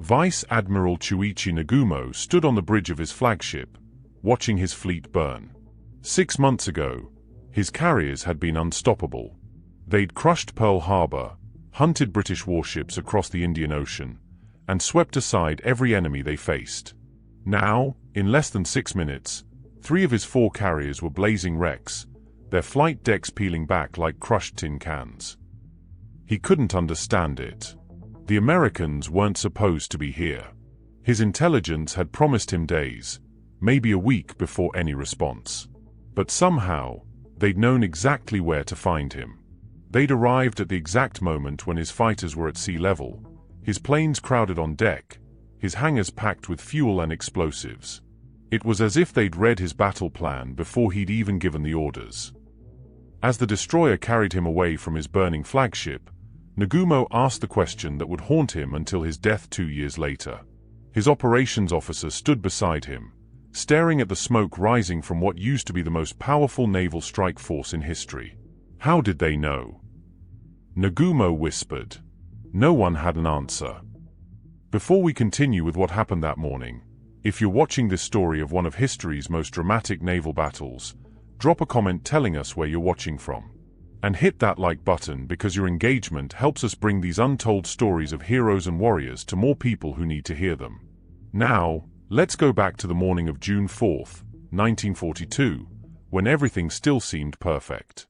Vice Admiral Chuichi Nagumo stood on the bridge of his flagship, watching his fleet burn. 6 months ago, his carriers had been unstoppable. They'd crushed Pearl Harbor, hunted British warships across the Indian Ocean, and swept aside every enemy they faced. Now, in less than 6 minutes, 3 of his 4 carriers were blazing wrecks, their flight decks peeling back like crushed tin cans. He couldn't understand it. The Americans weren't supposed to be here. His intelligence had promised him days, maybe a week before any response. But somehow, they'd known exactly where to find him. They'd arrived at the exact moment when his fighters were at sea level, his planes crowded on deck, his hangars packed with fuel and explosives. It was as if they'd read his battle plan before he'd even given the orders. As the destroyer carried him away from his burning flagship, Nagumo asked the question that would haunt him until his death 2 years later. His operations officer stood beside him, staring at the smoke rising from what used to be the most powerful naval strike force in history. How did they know? Nagumo whispered. No one had an answer. Before we continue with what happened that morning, if you're watching this story of one of history's most dramatic naval battles, drop a comment telling us where you're watching from. And hit that like button because your engagement helps us bring these untold stories of heroes and warriors to more people who need to hear them. Now, let's go back to the morning of June 4th, 1942, when everything still seemed perfect.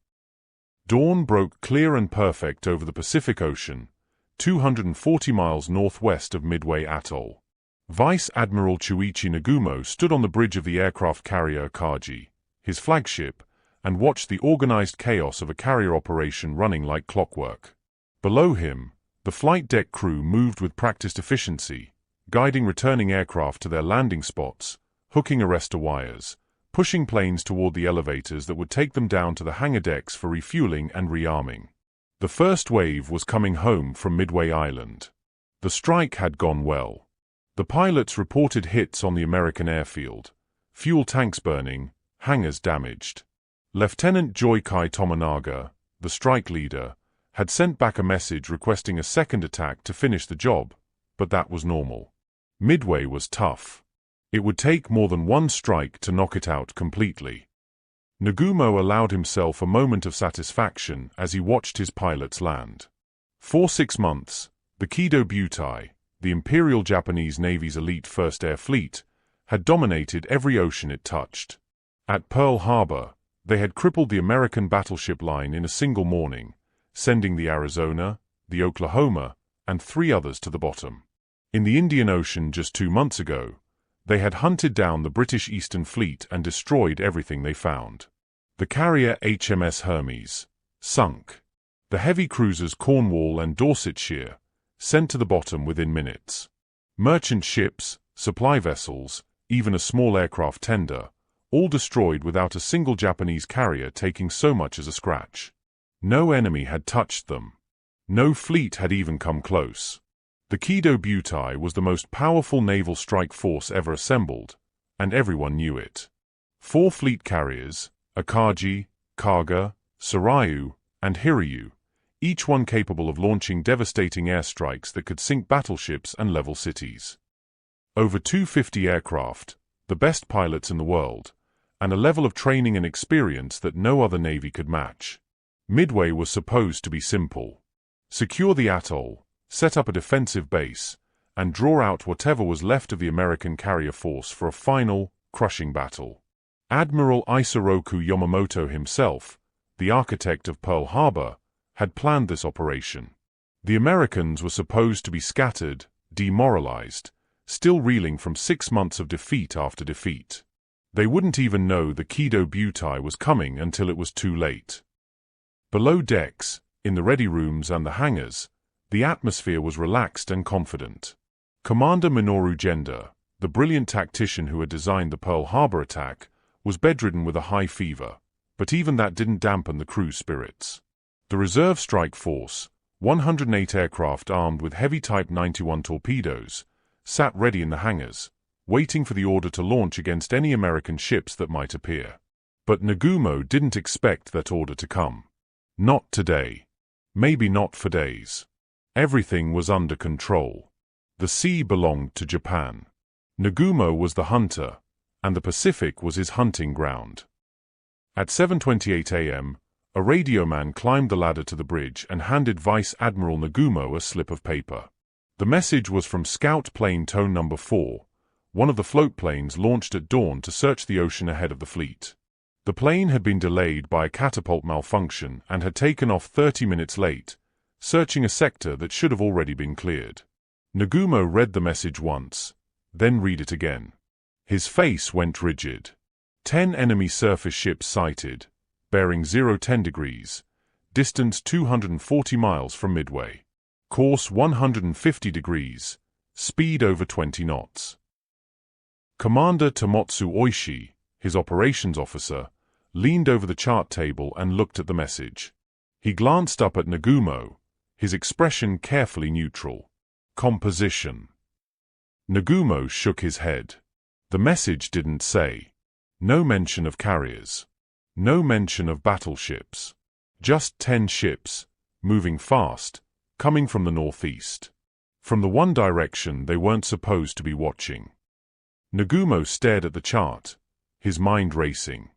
Dawn broke clear and perfect over the Pacific Ocean, 240 miles northwest of Midway Atoll. Vice Admiral Chuichi Nagumo stood on the bridge of the aircraft carrier Akagi, his flagship, and watched the organized chaos of a carrier operation running like clockwork. Below him, the flight deck crew moved with practiced efficiency, guiding returning aircraft to their landing spots, hooking arrestor wires, pushing planes toward the elevators that would take them down to the hangar decks for refueling and rearming. The first wave was coming home from Midway Island. The strike had gone well. The pilots reported hits on the American airfield, fuel tanks burning, hangars damaged. Lieutenant Joichi Tomonaga, the strike leader, had sent back a message requesting a second attack to finish the job, but that was normal. Midway was tough. It would take more than one strike to knock it out completely. Nagumo allowed himself a moment of satisfaction as he watched his pilots land. For 6 months, the WWII, the Imperial Japanese Navy's elite First Air Fleet, had dominated every ocean it touched. At Pearl Harbor, they had crippled the American battleship line in a single morning, sending the Arizona, the Oklahoma, and 3 others to the bottom. In the Indian Ocean just 2 months ago, they had hunted down the British Eastern Fleet and destroyed everything they found. The carrier HMS Hermes, Sank. The heavy cruisers Cornwall and Dorsetshire, sent to the bottom within minutes. Merchant ships, supply vessels, even a small aircraft tender, all destroyed without a single Japanese carrier taking so much as a scratch. No enemy had touched them. No fleet had even come close. The WWII was the most powerful naval strike force ever assembled, and everyone knew it. 4 fleet carriers, Akagi, Kaga, Sarayu, and Hiryu, each one capable of launching devastating airstrikes that could sink battleships and level cities. Over 250 aircraft, the best pilots in the world, and a level of training and experience that no other navy could match. Midway was supposed to be simple. Secure the atoll, set up a defensive base, and draw out whatever was left of the American carrier force for a final, crushing battle. Admiral Isoroku Yamamoto himself, the architect of Pearl Harbor, had planned this operation. The Americans were supposed to be scattered, demoralized, still reeling from 6 months of defeat after defeat. They wouldn't even know the WWII was coming until it was too late. Below decks, in the ready rooms and the hangars, the atmosphere was relaxed and confident. Commander Minoru Genda, the brilliant tactician who had designed the Pearl Harbor attack, was bedridden with a high fever, but even that didn't dampen the crew's spirits. The reserve strike force, 108 aircraft armed with heavy Type 91 torpedoes, sat ready in the hangars, waiting for the order to launch against any American ships that might appear. But Nagumo didn't expect that order to come. Not today. Maybe not for days. Everything was under control. The sea belonged to Japan. Nagumo was the hunter, and the Pacific was his hunting ground. At 7:28 a.m., a radio man climbed the ladder to the bridge and handed Vice Admiral Nagumo a slip of paper. The message was from Scout Plane Tone Number 4, one of the float planes launched at dawn to search the ocean ahead of the fleet. The plane had been delayed by a catapult malfunction and had taken off 30 minutes late, searching a sector that should have already been cleared. Nagumo read the message once, then read it again. His face went rigid. 10 enemy surface ships sighted, bearing 010 degrees, distance 240 miles from Midway. Course 150 degrees, speed over 20 knots. Commander Tomotsu Oishi, his operations officer, leaned over the chart table and looked at the message. He glanced up at Nagumo, his expression carefully neutral. Composition. Nagumo shook his head. The message didn't say. No mention of carriers. No mention of battleships. Just 10 ships, moving fast, coming from the northeast. From the one direction they weren't supposed to be watching. Nagumo stared at the chart, his mind racing.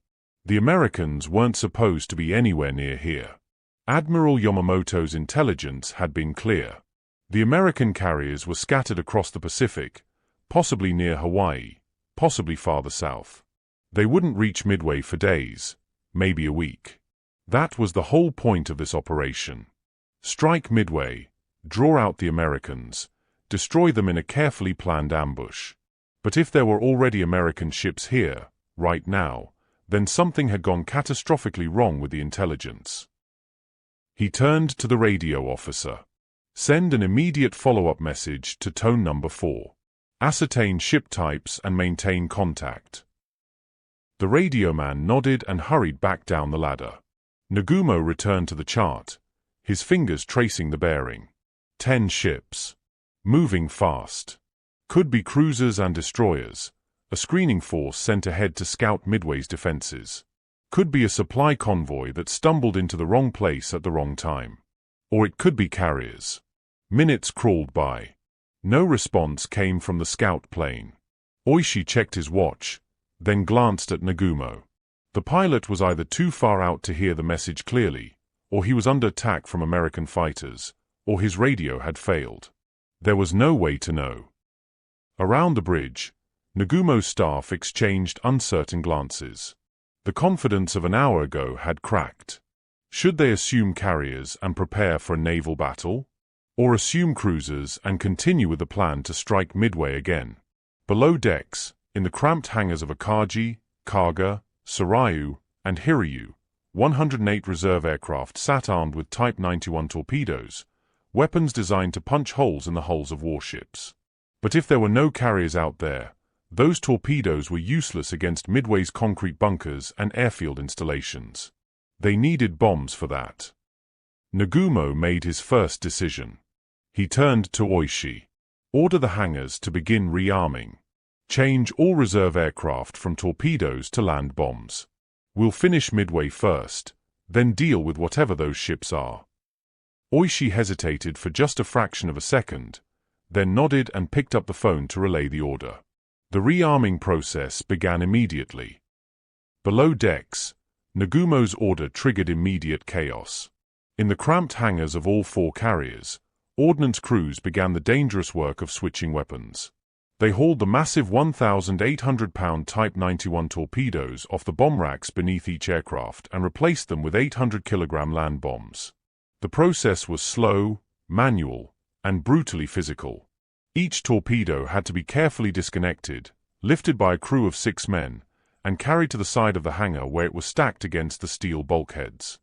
The Americans weren't supposed to be anywhere near here. Admiral Yamamoto's intelligence had been clear. The American carriers were scattered across the Pacific, possibly near Hawaii, possibly farther south. They wouldn't reach Midway for days, maybe a week. That was the whole point of this operation. Strike Midway, draw out the Americans, destroy them in a carefully planned ambush. But if there were already American ships here, right now, then something had gone catastrophically wrong with the intelligence. He turned to the radio officer. Send an immediate follow-up message to Tone Number 4. Ascertain ship types and maintain contact. The radio man nodded and hurried back down the ladder. Nagumo returned to the chart, his fingers tracing the bearing. 10 ships. Moving fast. Could be cruisers and destroyers, a screening force sent ahead to scout Midway's defenses. Could be a supply convoy that stumbled into the wrong place at the wrong time. Or it could be carriers. Minutes crawled by. No response came from the scout plane. Oishi checked his watch, then glanced at Nagumo. The pilot was either too far out to hear the message clearly, or he was under attack from American fighters, or his radio had failed. There was no way to know. Around the bridge, Nagumo's staff exchanged uncertain glances. The confidence of an hour ago had cracked. Should they assume carriers and prepare for a naval battle? Or assume cruisers and continue with the plan to strike Midway again? Below decks, in the cramped hangars of Akagi, Kaga, Soryu, and Hiryu, 108 reserve aircraft sat armed with Type 91 torpedoes, weapons designed to punch holes in the hulls of warships. But if there were no carriers out there, those torpedoes were useless against Midway's concrete bunkers and airfield installations. They needed bombs for that. Nagumo made his first decision. He turned to Oishi. Order the hangars to begin rearming. Change all reserve aircraft from torpedoes to land bombs. We'll finish Midway first, then deal with whatever those ships are. Oishi hesitated for just a fraction of a second, then nodded and picked up the phone to relay the order. The rearming process began immediately. Below decks, Nagumo's order triggered immediate chaos. In the cramped hangars of all 4 carriers, ordnance crews began the dangerous work of switching weapons. They hauled the massive 1,800-pound Type 91 torpedoes off the bomb racks beneath each aircraft and replaced them with 800-kilogram land bombs. The process was slow, manual, and brutally physical. Each torpedo had to be carefully disconnected, lifted by a crew of 6 men, and carried to the side of the hangar where it was stacked against the steel bulkheads.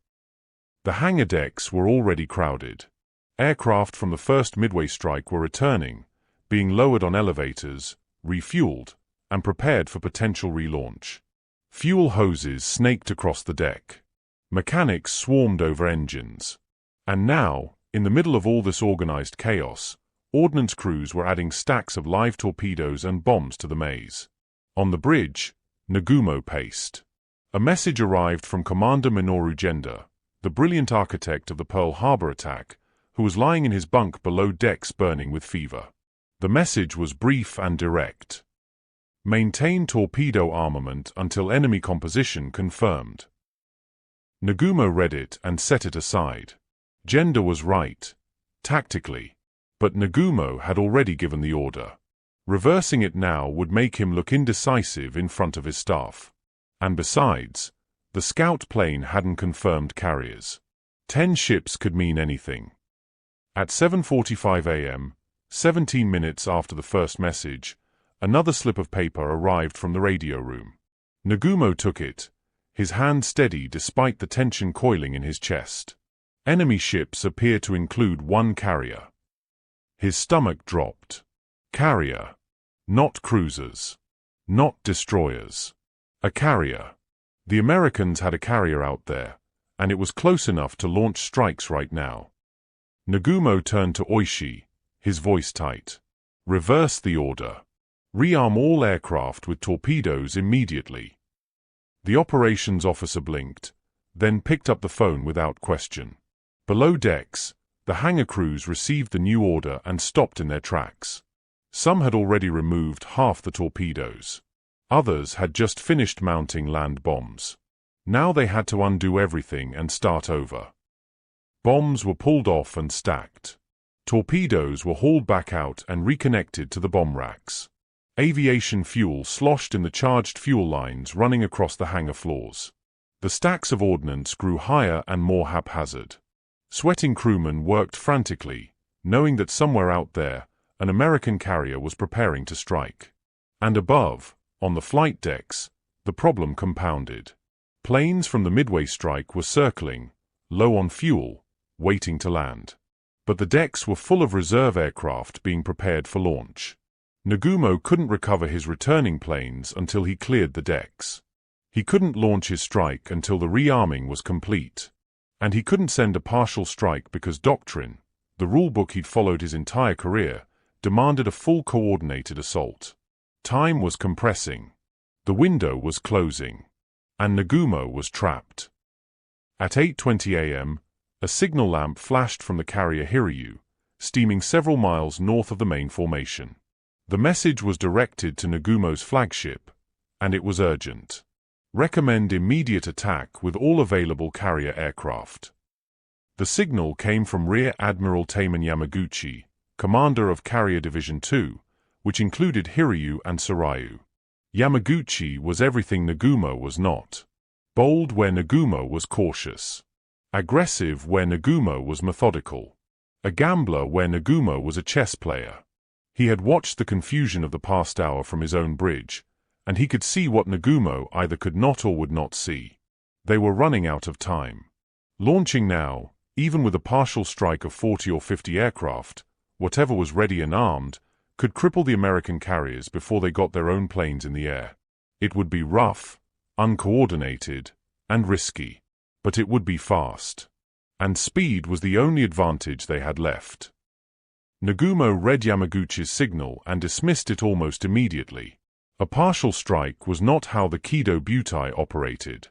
The hangar decks were already crowded. Aircraft from the first Midway strike were returning, being lowered on elevators, refueled, and prepared for potential relaunch. Fuel hoses snaked across the deck. Mechanics swarmed over engines. And now, in the middle of all this organized chaos, ordnance crews were adding stacks of live torpedoes and bombs to the maze. On the bridge, Nagumo paced. A message arrived from Commander Minoru Genda, the brilliant architect of the Pearl Harbor attack, who was lying in his bunk below decks burning with fever. The message was brief and direct. Maintain torpedo armament until enemy composition confirmed. Nagumo read it and set it aside. Gender was right, tactically. But Nagumo had already given the order. Reversing it now would make him look indecisive in front of his staff. And besides, the scout plane hadn't confirmed carriers. 10 ships could mean anything. At 7:45 a.m., 17 minutes after the first message, another slip of paper arrived from the radio room. Nagumo took it, his hand steady despite the tension coiling in his chest. Enemy ships appear to include 1 carrier. His stomach dropped. Carrier. Not cruisers. Not destroyers. A carrier. The Americans had a carrier out there, and it was close enough to launch strikes right now. Nagumo turned to Oishi, his voice tight. Reverse the order. Rearm all aircraft with torpedoes immediately. The operations officer blinked, then picked up the phone without question. Below decks, the hangar crews received the new order and stopped in their tracks. Some had already removed half the torpedoes. Others had just finished mounting land bombs. Now they had to undo everything and start over. Bombs were pulled off and stacked. Torpedoes were hauled back out and reconnected to the bomb racks. Aviation fuel sloshed in the charged fuel lines running across the hangar floors. The stacks of ordnance grew higher and more haphazard. Sweating crewmen worked frantically, knowing that somewhere out there, an American carrier was preparing to strike. And above, on the flight decks, the problem compounded. Planes from the Midway strike were circling, low on fuel, waiting to land. But the decks were full of reserve aircraft being prepared for launch. Nagumo couldn't recover his returning planes until he cleared the decks. He couldn't launch his strike until the rearming was complete. And he couldn't send a partial strike because doctrine, the rulebook he'd followed his entire career, demanded a full coordinated assault. Time was compressing. The window was closing. And Nagumo was trapped. At 8:20 a.m., a signal lamp flashed from the carrier Hiryu, steaming several miles north of the main formation. The message was directed to Nagumo's flagship, and it was urgent. Recommend immediate attack with all available carrier aircraft. The signal came from Rear Admiral Taman Yamaguchi, commander of Carrier Division 2, which included Hiryu and Sarayu. Yamaguchi was everything Nagumo was not. Bold where Nagumo was cautious. Aggressive where Nagumo was methodical. A gambler where Nagumo was a chess player. He had watched the confusion of the past hour from his own bridge, and he could see what Nagumo either could not or would not see. They were running out of time. Launching now, even with a partial strike of 40 or 50 aircraft, whatever was ready and armed, could cripple the American carriers before they got their own planes in the air. It would be rough, uncoordinated, and risky. But it would be fast. And speed was the only advantage they had left. Nagumo read Yamaguchi's signal and dismissed it almost immediately. A partial strike was not how the WWII operated.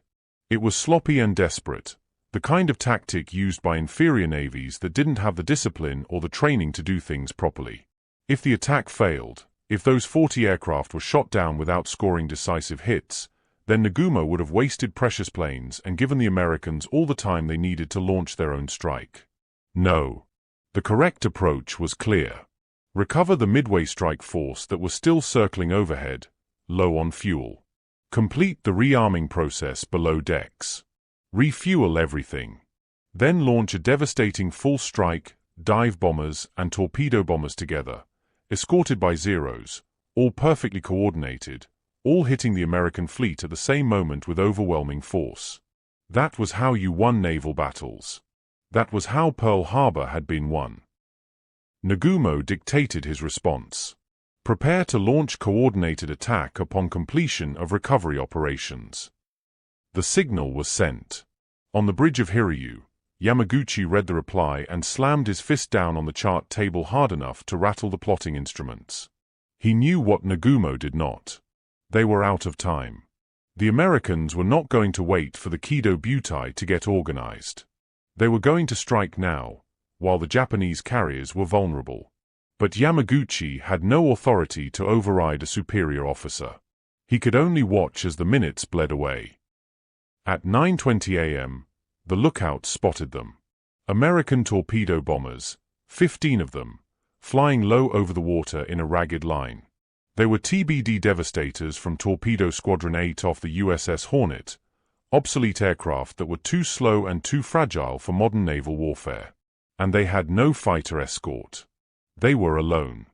It was sloppy and desperate, the kind of tactic used by inferior navies that didn't have the discipline or the training to do things properly. If the attack failed, if those 40 aircraft were shot down without scoring decisive hits, then Nagumo would have wasted precious planes and given the Americans all the time they needed to launch their own strike. No. The correct approach was clear. Recover the Midway strike force that was still circling overhead, low on fuel. Complete the rearming process below decks. Refuel everything. Then launch a devastating full strike, dive bombers and torpedo bombers together, escorted by Zeros, all perfectly coordinated, all hitting the American fleet at the same moment with overwhelming force. That was how you won naval battles. That was how Pearl Harbor had been won. Nagumo dictated his response. Prepare to launch coordinated attack upon completion of recovery operations. The signal was sent. On the bridge of Hiryu, Yamaguchi read the reply and slammed his fist down on the chart table hard enough to rattle the plotting instruments. He knew what Nagumo did not. They were out of time. The Americans were not going to wait for the WWII to get organized. They were going to strike now, while the Japanese carriers were vulnerable. But Yamaguchi had no authority to override a superior officer. He could only watch as the minutes bled away. At 9:20 a.m., the lookout spotted them. American torpedo bombers, 15 of them, flying low over the water in a ragged line. They were TBD devastators from Torpedo Squadron 8 off the USS Hornet, obsolete aircraft that were too slow and too fragile for modern naval warfare. And they had no fighter escort. They were alone.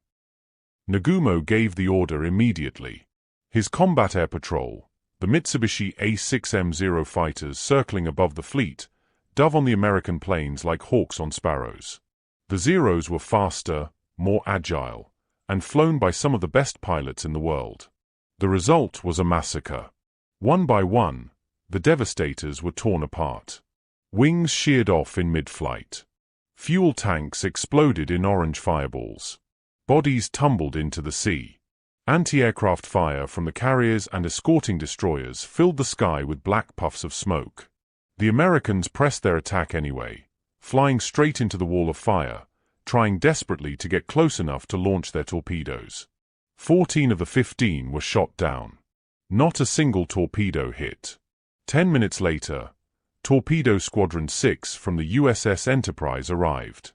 Nagumo gave the order immediately. His combat air patrol, the Mitsubishi A6M0 fighters circling above the fleet, dove on the American planes like hawks on sparrows. The Zeros were faster, more agile, and flown by some of the best pilots in the world. The result was a massacre. One by one, the devastators were torn apart. Wings sheared off in mid-flight. Fuel tanks exploded in orange fireballs. Bodies tumbled into the sea. Anti-aircraft fire from the carriers and escorting destroyers filled the sky with black puffs of smoke. The Americans pressed their attack anyway, flying straight into the wall of fire, trying desperately to get close enough to launch their torpedoes. 14 of the 15 were shot down. Not a single torpedo hit. 10 minutes later, Torpedo Squadron 6 from the USS Enterprise arrived.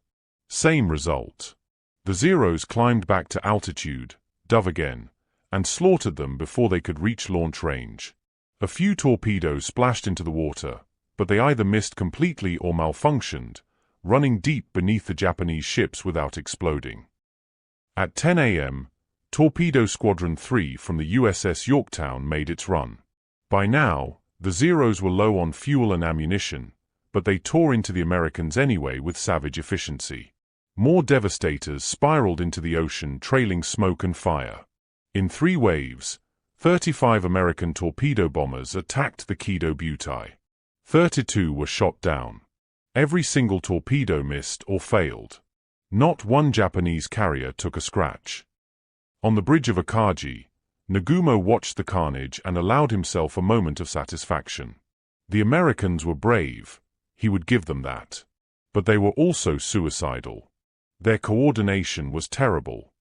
Same result. The Zeros climbed back to altitude, dove again, and slaughtered them before they could reach launch range. A few torpedoes splashed into the water, but they either missed completely or malfunctioned, running deep beneath the Japanese ships without exploding. At 10 a.m., Torpedo Squadron 3 from the USS Yorktown made its run. By now, the Zeros were low on fuel and ammunition, but they tore into the Americans anyway with savage efficiency. More devastators spiraled into the ocean, trailing smoke and fire. In 3 waves, 35 American torpedo bombers attacked the Kido Butai. 32 were shot down. Every single torpedo missed or failed. Not one Japanese carrier took a scratch. On the bridge of Akagi, Nagumo watched the carnage and allowed himself a moment of satisfaction. The Americans were brave, he would give them that. But they were also suicidal. Their coordination was terrible.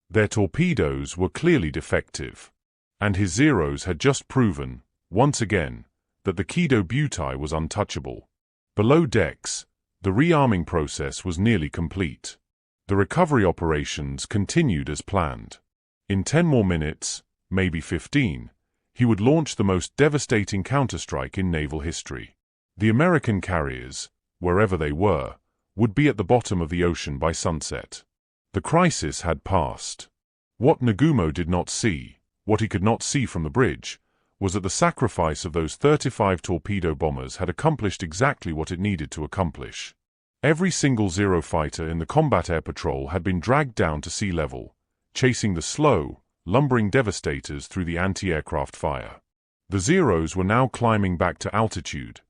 Their torpedoes were clearly defective. And his Zeros had just proven, once again, that the Kido Butai was untouchable. Below decks, the rearming process was nearly complete. The recovery operations continued as planned. In 10 more minutes, maybe 15, he would launch the most devastating counterstrike in naval history. The American carriers, wherever they were, would be at the bottom of the ocean by sunset. The crisis had passed. What Nagumo did not see, what he could not see from the bridge, was that the sacrifice of those 35 torpedo bombers had accomplished exactly what it needed to accomplish. Every single Zero fighter in the combat air patrol had been dragged down to sea level, chasing the slow, lumbering devastators through the anti-aircraft fire. The Zeros were now climbing back to altitude,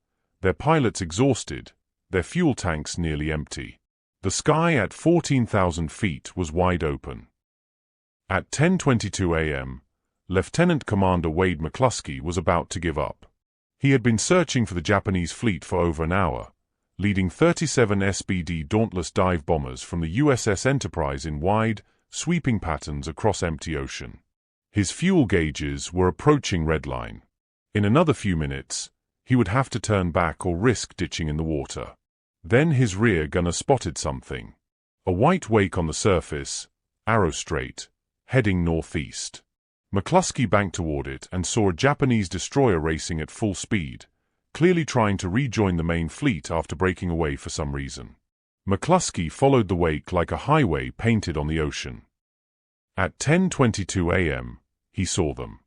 their pilots exhausted, their fuel tanks nearly empty. The sky at 14,000 feet was wide open. At 10:22 a.m., Lieutenant Commander Wade McCluskey was about to give up. He had been searching for the Japanese fleet for over an hour, leading 37 SBD Dauntless dive bombers from the USS Enterprise in wide, sweeping patterns across empty ocean. His fuel gauges were approaching redline. In another few minutes, he would have to turn back or risk ditching in the water. Then his rear gunner spotted something. A white wake on the surface, arrow straight, heading northeast. McCluskey banked toward it and saw a Japanese destroyer racing at full speed, clearly trying to rejoin the main fleet after breaking away for some reason. McCluskey followed the wake like a highway painted on the ocean. At 10:22 a.m., he saw them.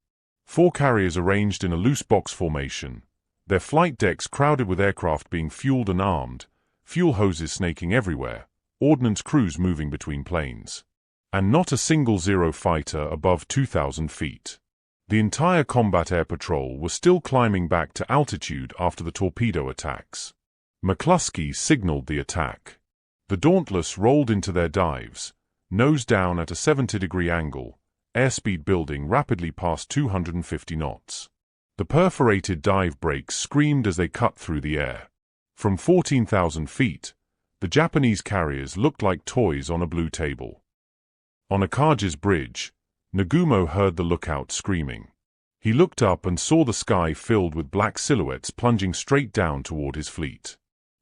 4 carriers arranged in a loose box formation, their flight decks crowded with aircraft being fueled and armed, fuel hoses snaking everywhere, ordnance crews moving between planes. And not a single Zero fighter above 2,000 feet. The entire combat air patrol was still climbing back to altitude after the torpedo attacks. McCluskey signaled the attack. The Dauntless rolled into their dives, nose down at a 70-degree angle, airspeed building rapidly past 250 knots. The perforated dive brakes screamed as they cut through the air. From 14,000 feet, the Japanese carriers looked like toys on a blue table. On Akaji's bridge, Nagumo heard the lookout screaming. He looked up and saw the sky filled with black silhouettes plunging straight down toward his fleet.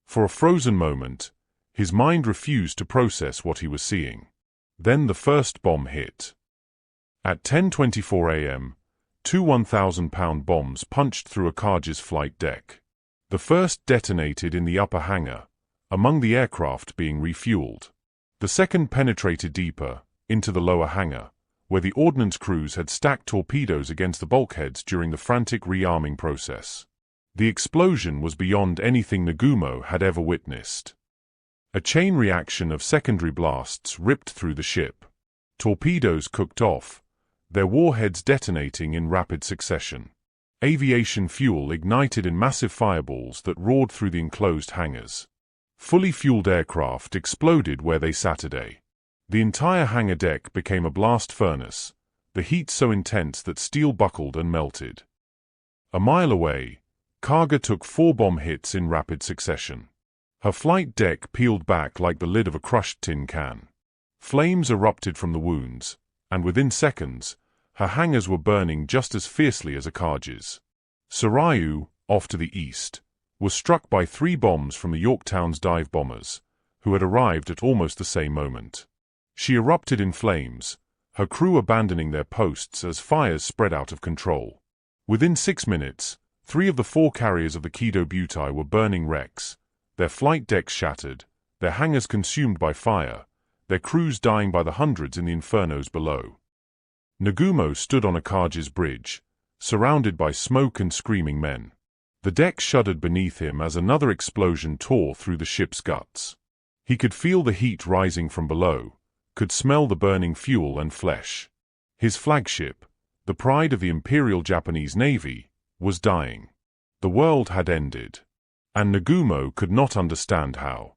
For a frozen moment, his mind refused to process what he was seeing. Then the first bomb hit. At 10:24 a.m., two 1,000-pound bombs punched through Akaji's flight deck. The first detonated in the upper hangar, among the aircraft being refueled. The second penetrated deeper, into the lower hangar, where the ordnance crews had stacked torpedoes against the bulkheads during the frantic rearming process. The explosion was beyond anything Nagumo had ever witnessed. A chain reaction of secondary blasts ripped through the ship. Torpedoes cooked off, their warheads detonating in rapid succession. Aviation fuel ignited in massive fireballs that roared through the enclosed hangars. Fully fueled aircraft exploded where they sat today. The entire hangar deck became a blast furnace, the heat so intense that steel buckled and melted. A mile away, Kaga took 4 bomb hits in rapid succession. Her flight deck peeled back like the lid of a crushed tin can. Flames erupted from the wounds, and within seconds, her hangars were burning just as fiercely as Akaji's. Soryu, off to the east, was struck by 3 bombs from the Yorktown's dive bombers, who had arrived at almost the same moment. She erupted in flames, her crew abandoning their posts as fires spread out of control. Within 6 minutes, 3 of the 4 carriers of the WWII were burning wrecks, their flight decks shattered, their hangars consumed by fire, their crews dying by the hundreds in the infernos below. Nagumo stood on Akaji's bridge, surrounded by smoke and screaming men. The deck shuddered beneath him as another explosion tore through the ship's guts. He could feel the heat rising from below, could smell the burning fuel and flesh. His flagship, the pride of the Imperial Japanese Navy, was dying. The world had ended. And Nagumo could not understand how.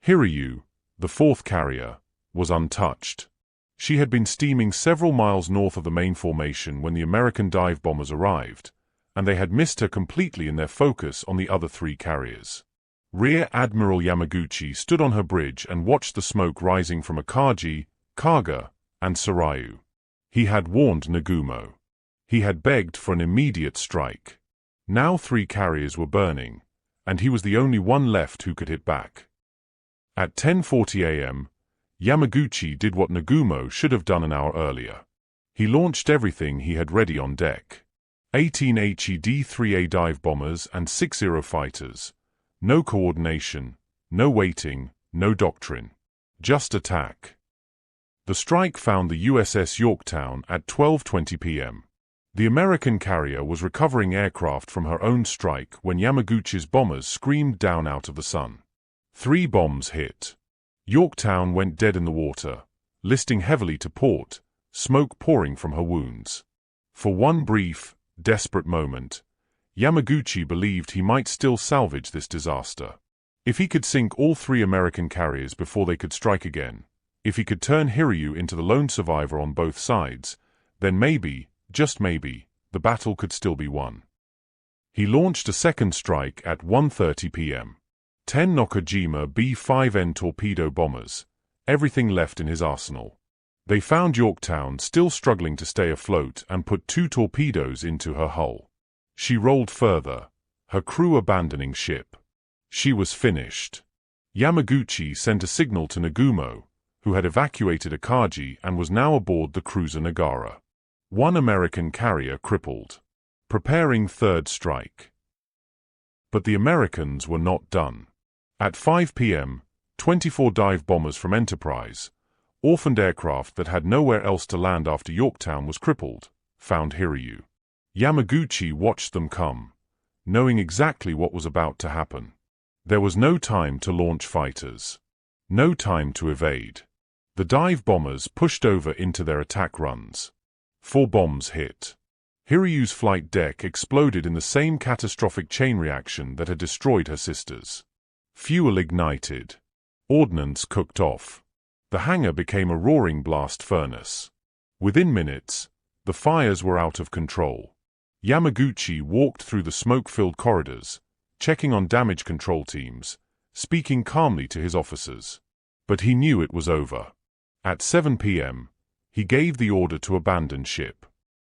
Hiryu, the 4th carrier, was untouched. She had been steaming several miles north of the main formation when the American dive bombers arrived, and they had missed her completely in their focus on the other 3 carriers. Rear Admiral Yamaguchi stood on her bridge and watched the smoke rising from Akaji, Kaga, and Soryu. He had warned Nagumo. He had begged for an immediate strike. Now 3 carriers were burning, and he was the only one left who could hit back. At 10:40 a.m., Yamaguchi did what Nagumo should have done an hour earlier. He launched everything he had ready on deck. 18 HED-3A dive bombers and 6 Eurofighters. No coordination, no waiting, no doctrine. Just attack. The strike found the USS Yorktown at 12:20 p.m. The American carrier was recovering aircraft from her own strike when Yamaguchi's bombers screamed down out of the sun. 3 bombs hit. Yorktown went dead in the water, listing heavily to port, smoke pouring from her wounds. For one brief, desperate moment, Yamaguchi believed he might still salvage this disaster. If he could sink all 3 American carriers before they could strike again, if he could turn Hiryu into the lone survivor on both sides, then maybe, just maybe, the battle could still be won. He launched a second strike at 1:30 p.m. 10 Nakajima B-5N torpedo bombers, everything left in his arsenal. They found Yorktown still struggling to stay afloat and put 2 torpedoes into her hull. She rolled further, her crew abandoning ship. She was finished. Yamaguchi sent a signal to Nagumo, who had evacuated Akaji and was now aboard the cruiser Nagara. 1 American carrier crippled. Preparing third strike. But the Americans were not done. At 5 p.m., 24 dive bombers from Enterprise, orphaned aircraft that had nowhere else to land after Yorktown was crippled, found Hiryu. Yamaguchi watched them come, knowing exactly what was about to happen. There was no time to launch fighters. No time to evade. The dive bombers pushed over into their attack runs. 4 bombs hit. Hiryu's flight deck exploded in the same catastrophic chain reaction that had destroyed her sisters. Fuel ignited. Ordnance cooked off. The hangar became a roaring blast furnace. Within minutes, the fires were out of control. Yamaguchi walked through the smoke-filled corridors, checking on damage control teams, speaking calmly to his officers. But he knew it was over. At 7 p.m., he gave the order to abandon ship.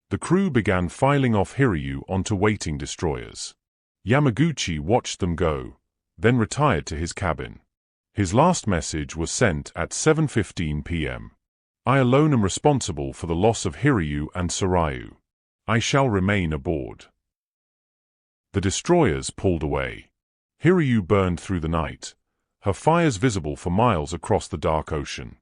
The crew began filing off Hiryu onto waiting destroyers. Yamaguchi watched them go, then retired to his cabin. His last message was sent at 7:15 p.m. I alone am responsible for the loss of Hiryu and Sarayu. I shall remain aboard. The destroyers pulled away. Hiryu burned through the night, her fires visible for miles across the dark ocean.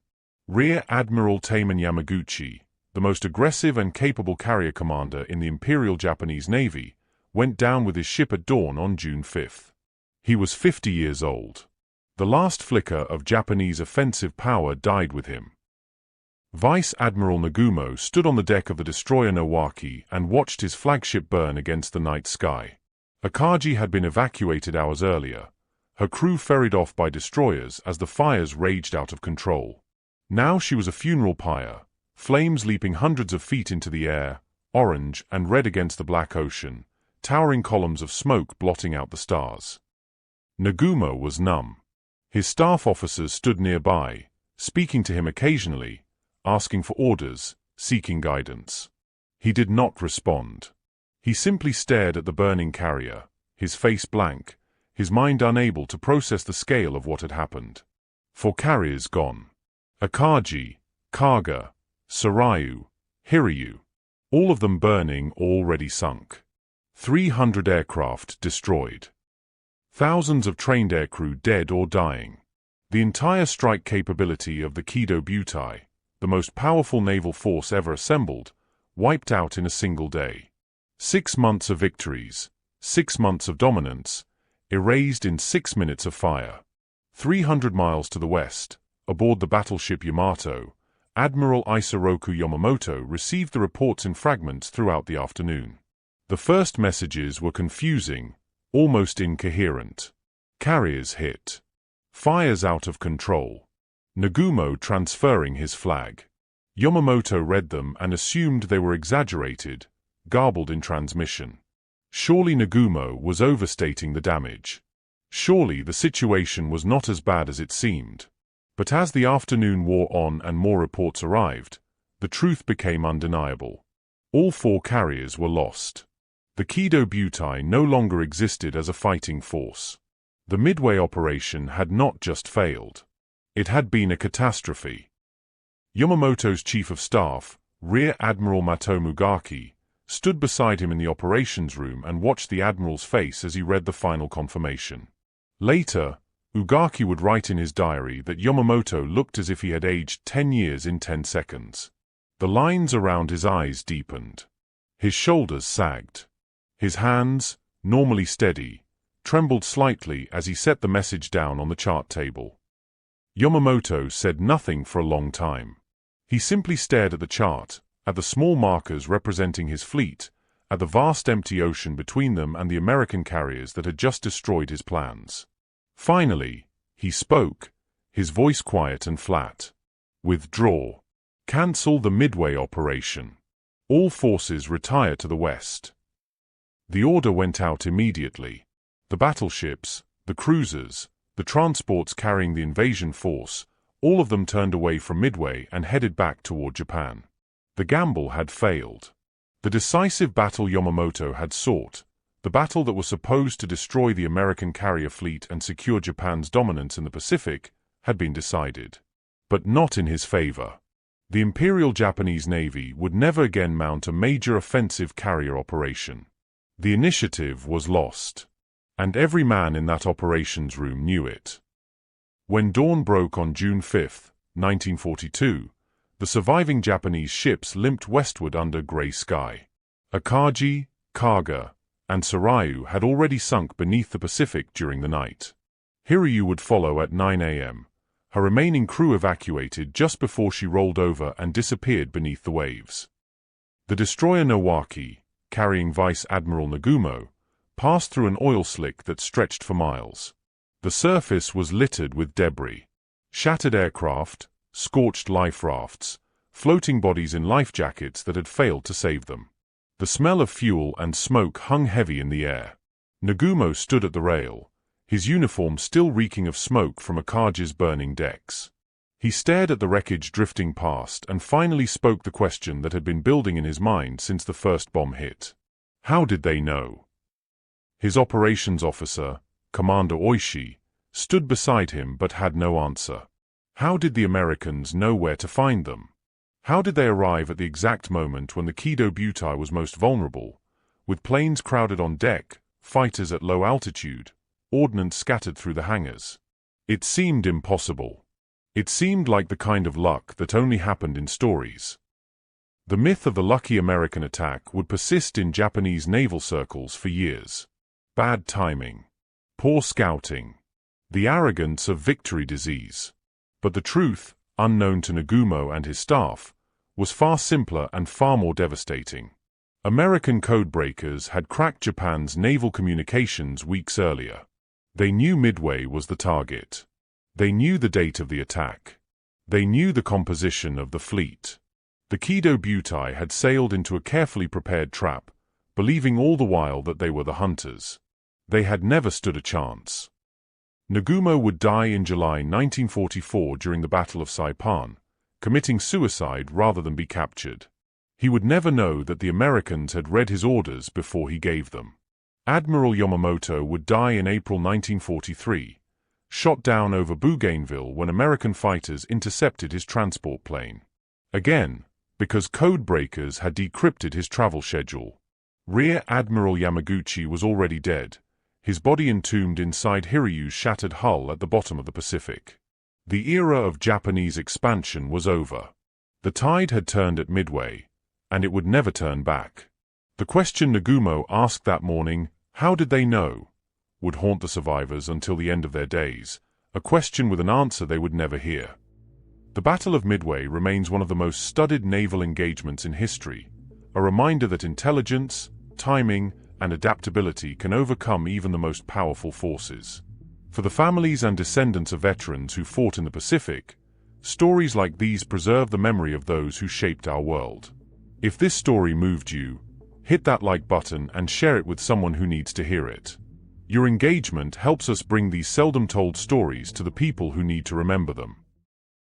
Rear Admiral Taman Yamaguchi, the most aggressive and capable carrier commander in the Imperial Japanese Navy, went down with his ship at dawn on June 5. He was 50 years old. The last flicker of Japanese offensive power died with him. Vice Admiral Nagumo stood on the deck of the destroyer Nowaki and watched his flagship burn against the night sky. Akagi had been evacuated hours earlier, her crew ferried off by destroyers as the fires raged out of control. Now she was a funeral pyre, flames leaping hundreds of feet into the air, orange and red against the black ocean, towering columns of smoke blotting out the stars. Nagumo was numb. His staff officers stood nearby, speaking to him occasionally, asking for orders, seeking guidance. He did not respond. He simply stared at the burning carrier, his face blank, his mind unable to process the scale of what had happened. 4 carriers gone. Akagi, Kaga, Sarayu, Hiryu. All of them burning, already sunk. 300 aircraft destroyed. Thousands of trained aircrew dead or dying. The entire strike capability of the WWII, the most powerful naval force ever assembled, wiped out in a single day. 6 months of victories, 6 months of dominance, erased in 6 minutes of fire. 300 miles to the west, aboard the battleship Yamato, Admiral Isoroku Yamamoto received the reports in fragments throughout the afternoon. The first messages were confusing, almost incoherent. Carriers hit. Fires out of control. Nagumo transferring his flag. Yamamoto read them and assumed they were exaggerated, garbled in transmission. Surely Nagumo was overstating the damage. Surely the situation was not as bad as it seemed. But as the afternoon wore on and more reports arrived, the truth became undeniable. All 4 carriers were lost. The WWII no longer existed as a fighting force. The Midway operation had not just failed. It had been a catastrophe. Yamamoto's chief of staff, Rear Admiral Matomu Gaki, stood beside him in the operations room and watched the admiral's face as he read the final confirmation. Later, Ugaki would write in his diary that Yamamoto looked as if he had aged 10 years in 10 seconds. The lines around his eyes deepened. His shoulders sagged. His hands, normally steady, trembled slightly as he set the message down on the chart table. Yamamoto said nothing for a long time. He simply stared at the chart, at the small markers representing his fleet, at the vast empty ocean between them and the American carriers that had just destroyed his plans. Finally, he spoke, his voice quiet and flat. Withdraw. Cancel the Midway operation. All forces retire to the west. The order went out immediately. The battleships, the cruisers, the transports carrying the invasion force, all of them turned away from Midway and headed back toward Japan. The gamble had failed. The decisive battle Yamamoto had sought, the battle that was supposed to destroy the American carrier fleet and secure Japan's dominance in the Pacific, had been decided. But not in his favor. The Imperial Japanese Navy would never again mount a major offensive carrier operation. The initiative was lost. And every man in that operations room knew it. When dawn broke on June 5, 1942, the surviving Japanese ships limped westward under gray sky. Akagi, Kaga, and Sarayu had already sunk beneath the Pacific during the night. Hiryu would follow at 9 a.m., her remaining crew evacuated just before she rolled over and disappeared beneath the waves. The destroyer Nowaki, carrying Vice Admiral Nagumo, passed through an oil slick that stretched for miles. The surface was littered with debris. Shattered aircraft, scorched life rafts, floating bodies in life jackets that had failed to save them. The smell of fuel and smoke hung heavy in the air. Nagumo stood at the rail, his uniform still reeking of smoke from Akagi's burning decks. He stared at the wreckage drifting past and finally spoke the question that had been building in his mind since the first bomb hit. How did they know? His operations officer, Commander Oishi, stood beside him but had no answer. How did the Americans know where to find them? How did they arrive at the exact moment when the WWII was most vulnerable, with planes crowded on deck, fighters at low altitude, ordnance scattered through the hangars? It seemed impossible. It seemed like the kind of luck that only happened in stories. The myth of the lucky American attack would persist in Japanese naval circles for years. Bad timing. Poor scouting. The arrogance of victory disease. But the truth, unknown to Nagumo and his staff, was far simpler and far more devastating. American codebreakers had cracked Japan's naval communications weeks earlier. They knew Midway was the target. They knew the date of the attack. They knew the composition of the fleet. The WWII had sailed into a carefully prepared trap, believing all the while that they were the hunters. They had never stood a chance. Nagumo would die in July 1944 during the Battle of Saipan, committing suicide rather than be captured. He would never know that the Americans had read his orders before he gave them. Admiral Yamamoto would die in April 1943, shot down over Bougainville when American fighters intercepted his transport plane. Again, because codebreakers had decrypted his travel schedule. Rear Admiral Yamaguchi was already dead, his body entombed inside Hiryu's shattered hull at the bottom of the Pacific. The era of Japanese expansion was over. The tide had turned at Midway, and it would never turn back. The question Nagumo asked that morning, how did they know, would haunt the survivors until the end of their days, a question with an answer they would never hear. The Battle of Midway remains one of the most studied naval engagements in history, a reminder that intelligence, timing, and adaptability can overcome even the most powerful forces. For the families and descendants of veterans who fought in the Pacific, stories like these preserve the memory of those who shaped our world. If this story moved you, hit that like button and share it with someone who needs to hear it. Your engagement helps us bring these seldom told stories to the people who need to remember them.